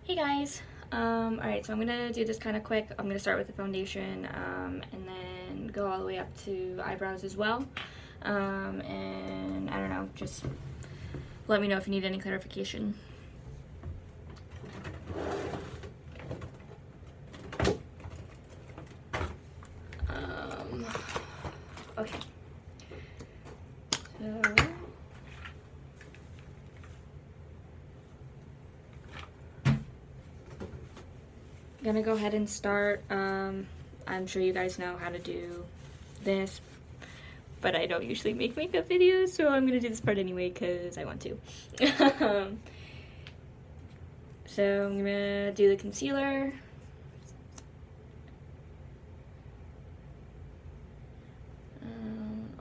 Hey guys. Alright, so I'm gonna do this kind of quick. I'm gonna start with the foundation and then go all the way up to eyebrows as well. And I don't know, just let me know if you need any clarification. Okay. So I'm gonna go ahead and start. I'm sure you guys know how to do this, but I don't usually make makeup videos, so I'm gonna do this part anyway because I want to. So I'm gonna do the concealer.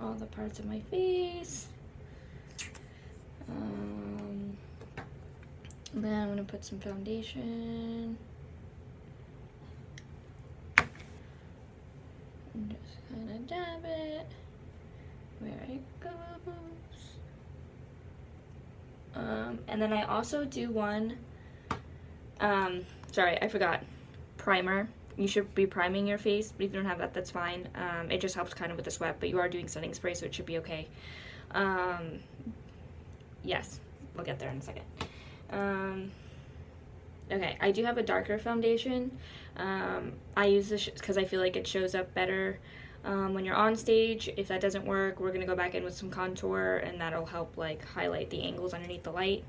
All the parts of my face. Then I'm gonna put some foundation. And just kind of dab it where it goes. And then I also do one, sorry, I forgot, primer. You should be priming your face, but if you don't have that, that's fine. It just helps kind of with the sweat, but you are doing setting spray, so it should be okay. Yes, we'll get there in a second. Okay, I do have a darker foundation. I use this because I feel like it shows up better when you're on stage. If that doesn't work, we're gonna go back in with some contour, and that'll help like highlight the angles underneath the light.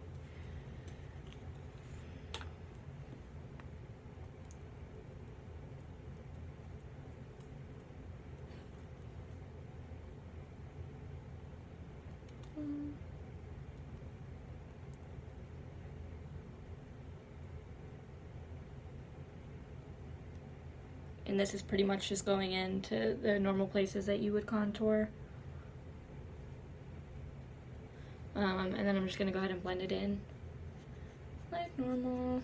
And this is pretty much just going into the normal places that you would contour. And then I'm just gonna go ahead and blend it in like normal.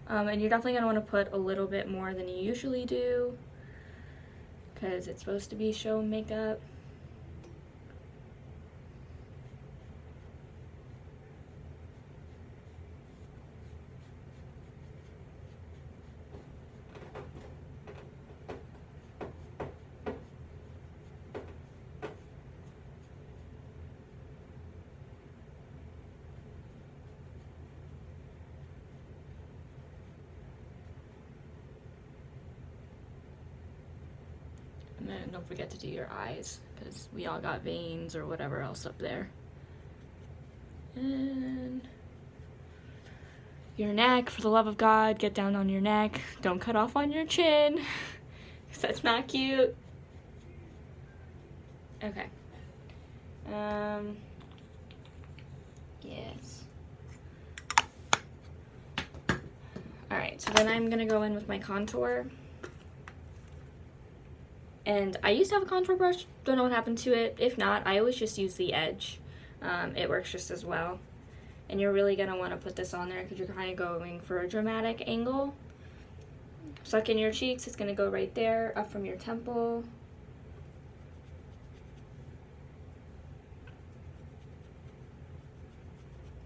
And you're definitely gonna wanna put a little bit more than you usually do because it's supposed to be show makeup. And then don't forget to do your eyes because we all got veins or whatever else up there. And your neck, for the love of God, get down on your neck. Don't cut off on your chin because that's not cute. Okay. Yes. Alright, so then I'm gonna go in with my contour. And I used to have a contour brush, don't know what happened to it. If not, I always just use the edge. It works just as well. And you're really gonna wanna put this on there because you're kind of going for a dramatic angle. Suck in your cheeks, it's gonna go right there, up from your temple.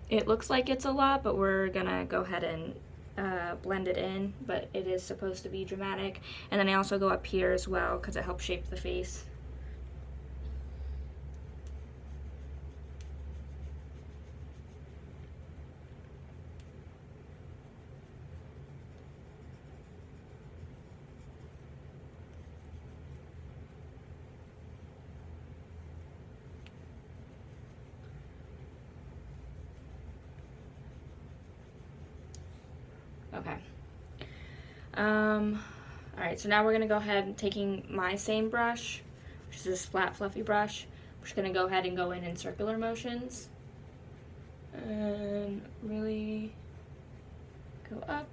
It looks like it's a lot, but we're gonna go ahead and blend it in, but it is supposed to be dramatic. And then I also go up here as well because it helps shape the face. Okay. Alright, so now we're gonna go ahead and taking my same brush, which is this flat fluffy brush. We're just gonna go ahead and go in circular motions and really go up.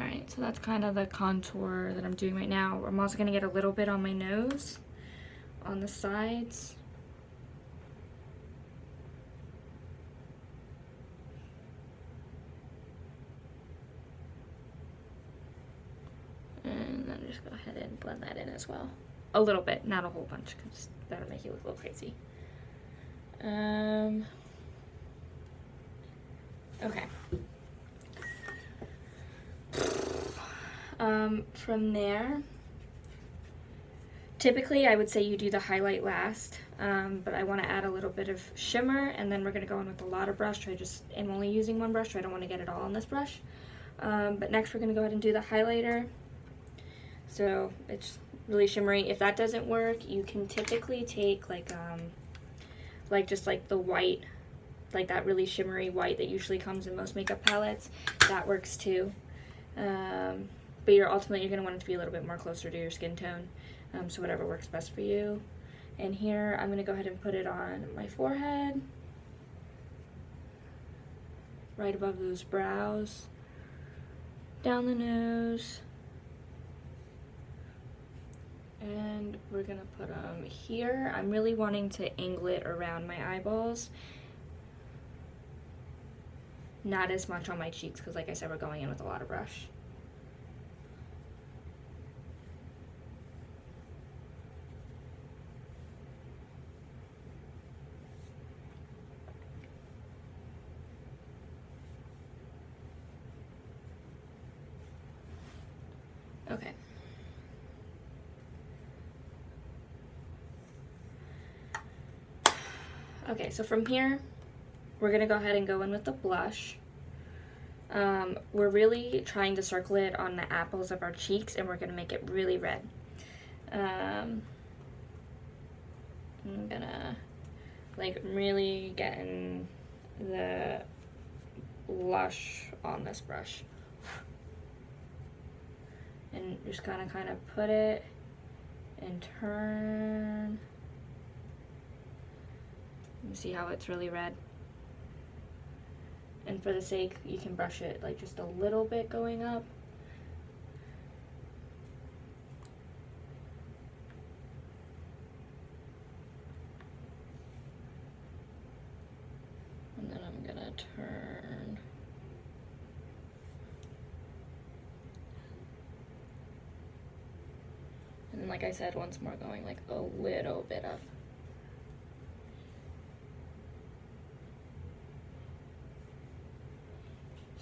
Alright, so that's kind of the contour that I'm doing right now. I'm also going to get a little bit on my nose, on the sides. And then just go ahead and blend that in as well. A little bit, not a whole bunch, because that'll make you look a little crazy. Okay. From there, typically I would say you do the highlight last, but I want to add a little bit of shimmer, and then we're going to go in with a lot of brush. I just am only using one brush, so I don't want to get it all on this brush. But next we're going to go ahead and do the highlighter. So it's really shimmery. If that doesn't work, you can typically take like just like the white, like that really shimmery white that usually comes in most makeup palettes. That works too. But you're going to want it to be a little bit more closer to your skin tone. So whatever works best for you. And here I'm going to go ahead and put it on my forehead, right above those brows, down the nose, and we're going to put them here. I'm really wanting to angle it around my eyeballs, not as much on my cheeks, because like I said, we're going in with a lot of brush. Okay. Okay, so from here, we're going to go ahead and go in with the blush. We're really trying to circle it on the apples of our cheeks, and we're going to make it really red. I'm going to, like, really get in the blush on this brush. And just kind of put it and turn. You see how it's really red? And for the sake, you can brush it like just a little bit going up. And then I'm gonna turn. And then, like I said, once more going like a little bit up.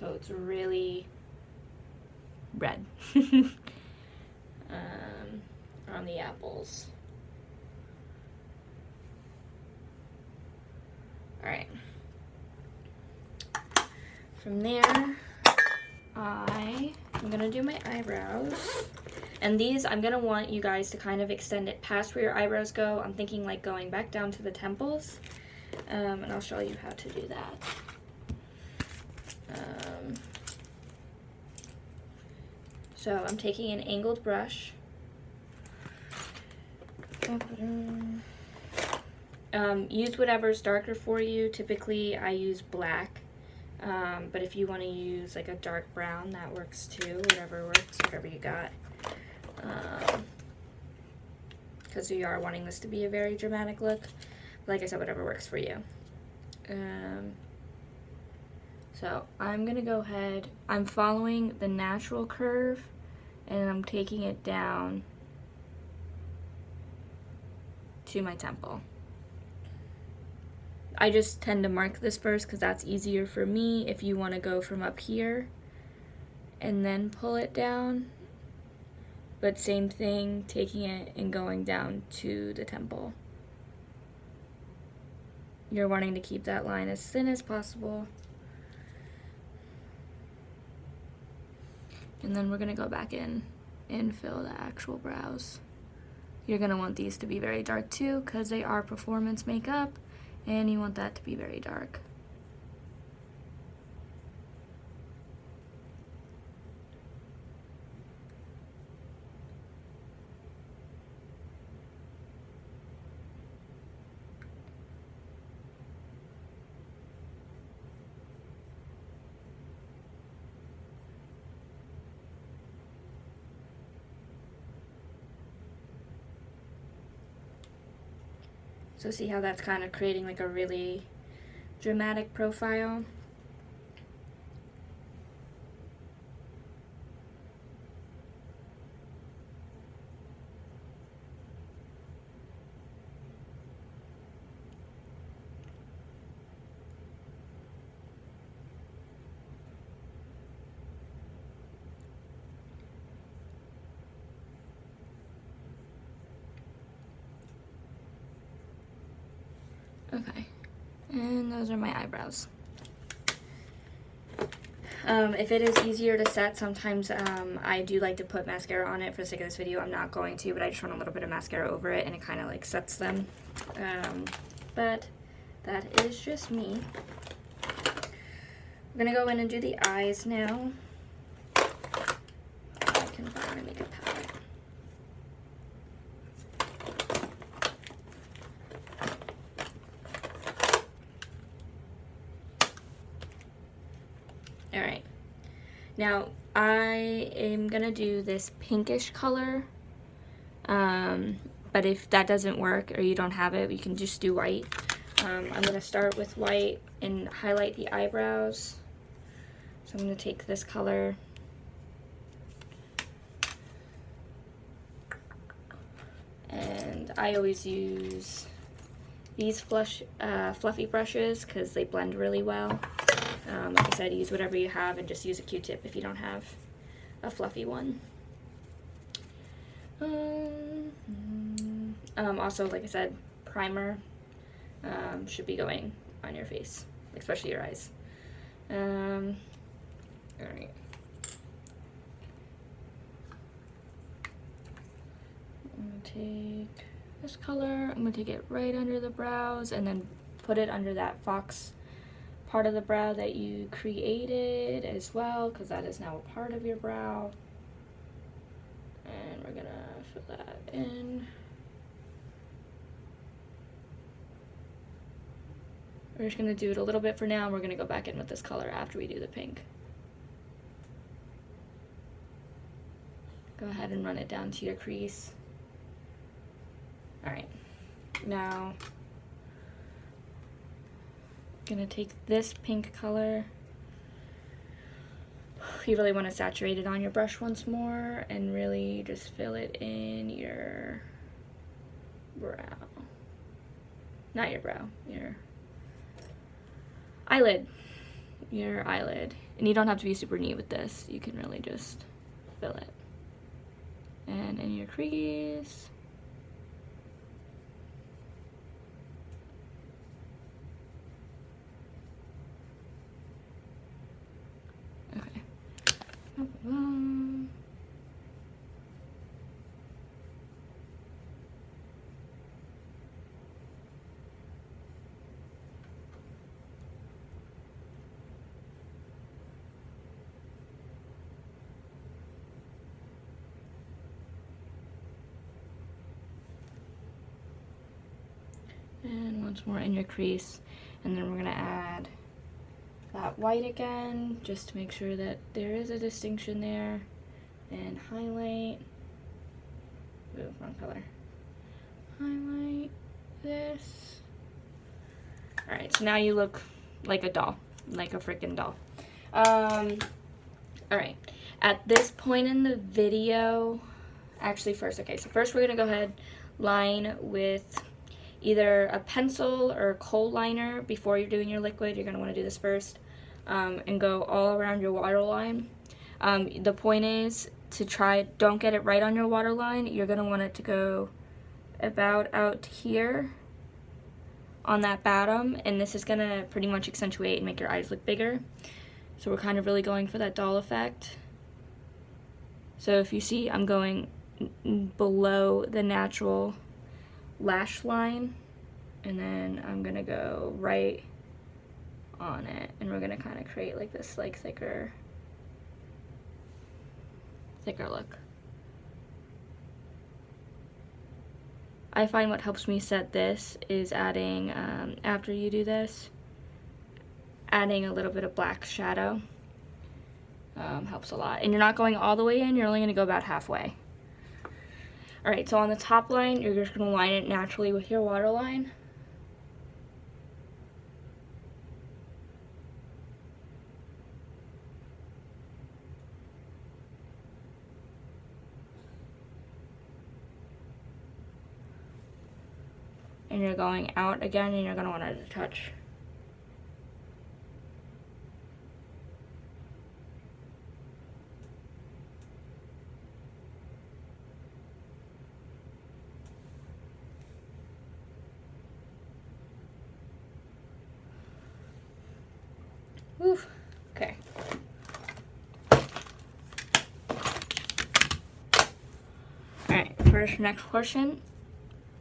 So it's really red on the apples. All right. From there, I'm gonna do my eyebrows. And these, I'm gonna want you guys to kind of extend it past where your eyebrows go. I'm thinking like going back down to the temples. And I'll show you how to do that. So I'm taking an angled brush. Use whatever's darker for you. Typically I use black, but if you want to use like a dark brown, that works too. Whatever works, whatever you got. Because we are wanting this to be a very dramatic look. Like I said, whatever works for you. So I'm gonna go ahead, I'm following the natural curve and I'm taking it down to my temple. I just tend to mark this first because that's easier for me. If you want to go from up here and then pull it down, but same thing, taking it and going down to the temple. You're wanting to keep that line as thin as possible. And then we're gonna go back in and fill the actual brows. You're gonna want these to be very dark too, because they are performance makeup, and you want that to be very dark. So see how that's kind of creating like a really dramatic profile? Okay, and those are my eyebrows. If it is easier to set, sometimes I do like to put mascara on it for the sake of this video. I'm not going to, but I just want a little bit of mascara over it, and it kind of like sets them. But that is just me. I'm gonna go in and do the eyes now. I can find my makeup palette. Alright, now I am gonna do this pinkish color, but if that doesn't work or you don't have it, you can just do white. I'm gonna start with white and highlight the eyebrows. So I'm gonna take this color and I always use these fluffy brushes because they blend really well. Like I said, use whatever you have and just use a Q-tip if you don't have a fluffy one. Also, like I said, primer should be going on your face, especially your eyes. Alright. I'm going to take this color, I'm going to take it right under the brows and then put it under that fox part of the brow that you created as well, because that is now a part of your brow. And we're going to fill that in. We're just going to do it a little bit for now, and we're going to go back in with this color after we do the pink. Go ahead and run it down to your crease. Alright, now I'm going to take this pink color. You really want to saturate it on your brush once more and really just fill it in your brow. Not your brow, your eyelid. Your eyelid. And you don't have to be super neat with this. You can really just fill it. And in your crease. Okay. And once more in your crease, and then we're going to add that white again, just to make sure that there is a distinction there, and highlight, ooh, wrong color, highlight this. Alright, so now you look like a doll, like a freaking doll. Alright, at this point in the video, actually first we're going to go ahead, line with either a pencil or a kohl liner before you're doing your liquid. You're going to want to do this first, and go all around your waterline. The point is to don't get it right on your waterline. You're going to want it to go about out here on that bottom, and this is going to pretty much accentuate and make your eyes look bigger. So we're kind of really going for that doll effect. So if you see, I'm going below the natural lash line, and then I'm gonna go right on it, and we're gonna kind of create like this like thicker look. I find what helps me set this is adding, after you do this, adding a little bit of black shadow. Helps a lot. And you're not going all the way in, you're only going to go about halfway. Alright, so on the top line, you're just going to line it naturally with your waterline. and you're going out again, and you're going to want to touch. Oof. Okay. Alright, for this next portion,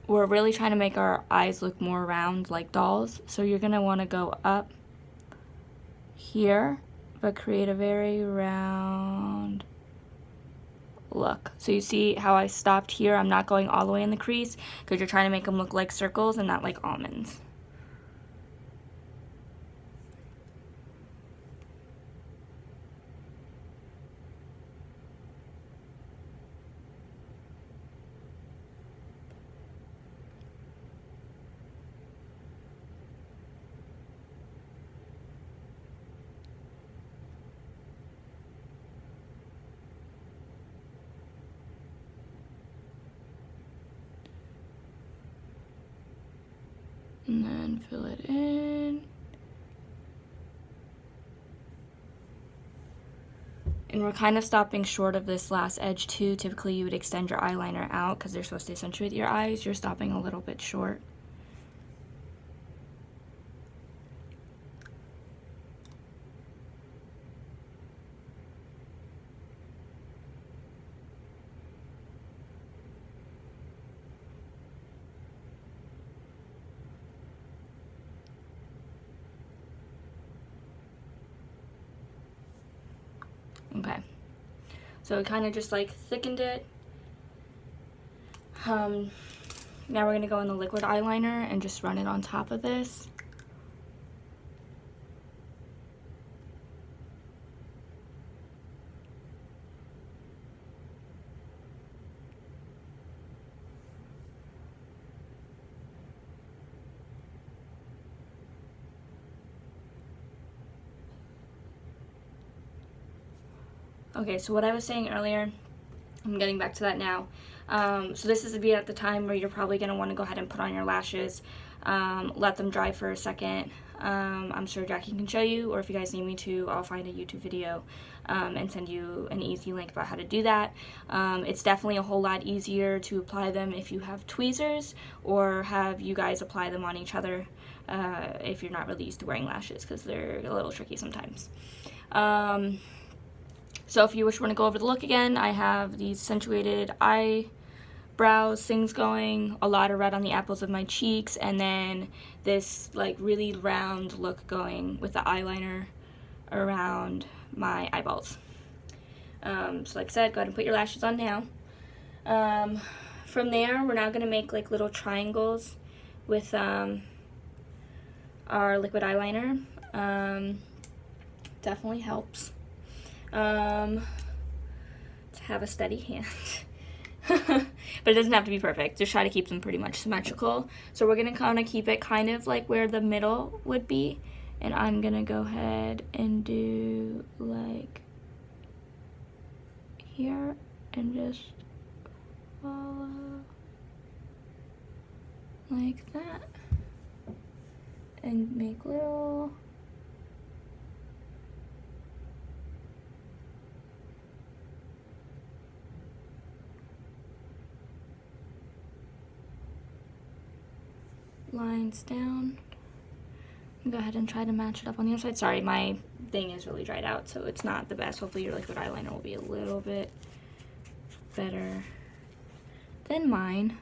we're really trying to make our eyes look more round like dolls. So you're going to want to go up here, but create a very round look. So you see how I stopped here? I'm not going all the way in the crease because you're trying to make them look like circles and not like almonds. And then fill it in. And we're kind of stopping short of this last edge too. Typically you would extend your eyeliner out because they're supposed to accentuate your eyes. You're stopping a little bit short. Okay, so we kind of just like thickened it. Now we're gonna go in the liquid eyeliner and just run it on top of this. Okay, so what I was saying earlier, I'm getting back to that now. So this is at the time where you're probably going to want to go ahead and put on your lashes, let them dry for a second. I'm sure Jackie can show you, or if you guys need me to, I'll find a YouTube video and send you an easy link about how to do that. It's definitely a whole lot easier to apply them if you have tweezers, or have you guys apply them on each other if you're not really used to wearing lashes, because they're a little tricky sometimes. So if you want to go over the look again, I have these accentuated eyebrows, things going, a lot of red on the apples of my cheeks, and then this like really round look going with the eyeliner around my eyeballs. So like I said, go ahead and put your lashes on now. From there, we're now going to make like little triangles with our liquid eyeliner. Definitely helps. To have a steady hand. But it doesn't have to be perfect. Just try to keep them pretty much symmetrical. So we're going to kind of keep it kind of like where the middle would be. And I'm going to go ahead and do like here and just follow like that. And make little lines down. Go ahead and try to match it up on the other side. Sorry, my thing is really dried out, so it's not the best. Hopefully your liquid eyeliner will be a little bit better than mine.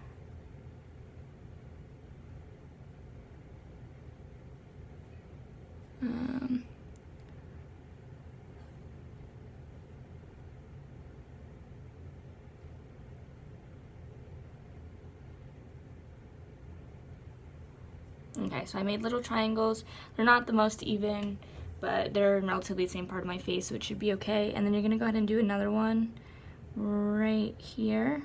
Okay, so I made little triangles. They're not the most even, but they're relatively the same part of my face, so it should be okay. And then you're gonna go ahead and do another one right here.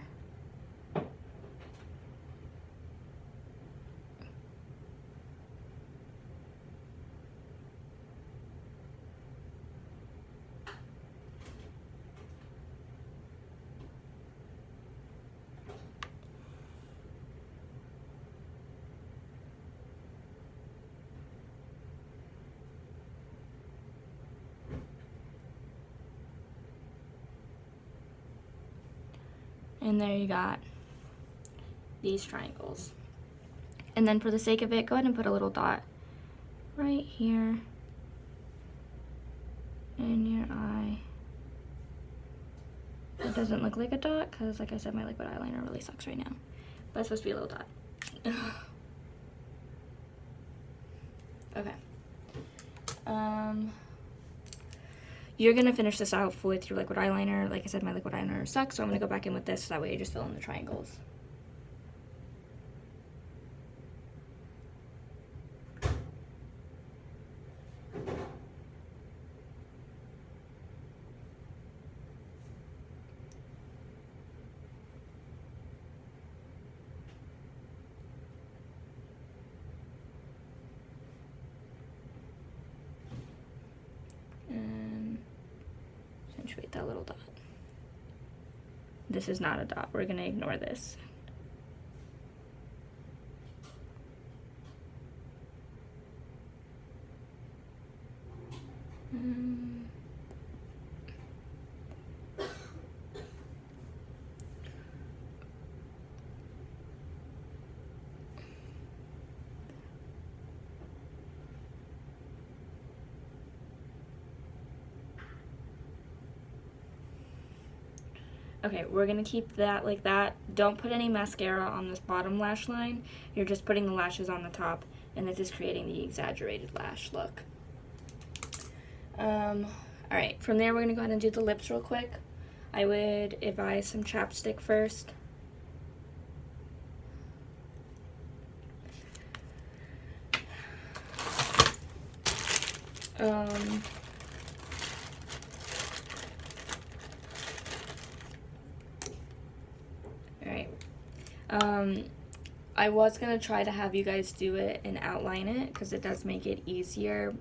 And there you got these triangles. And then for the sake of it, go ahead and put a little dot right here in your eye. It doesn't look like a dot because, like I said, my liquid eyeliner really sucks right now. But it's supposed to be a little dot. Okay. You're gonna finish this out with your liquid eyeliner. Like I said, my liquid eyeliner sucks, so I'm gonna go back in with this so that way you just fill in the triangles. Accentuate that little dot. This is not a dot. We're gonna ignore this. Okay, we're gonna keep that like that. Don't put any mascara on this bottom lash line. You're just putting the lashes on the top, and this is creating the exaggerated lash look. Alright, from there we're gonna go ahead and do the lips real quick. I would advise some chapstick first. I was gonna try to have you guys do it and outline it because it does make it easier,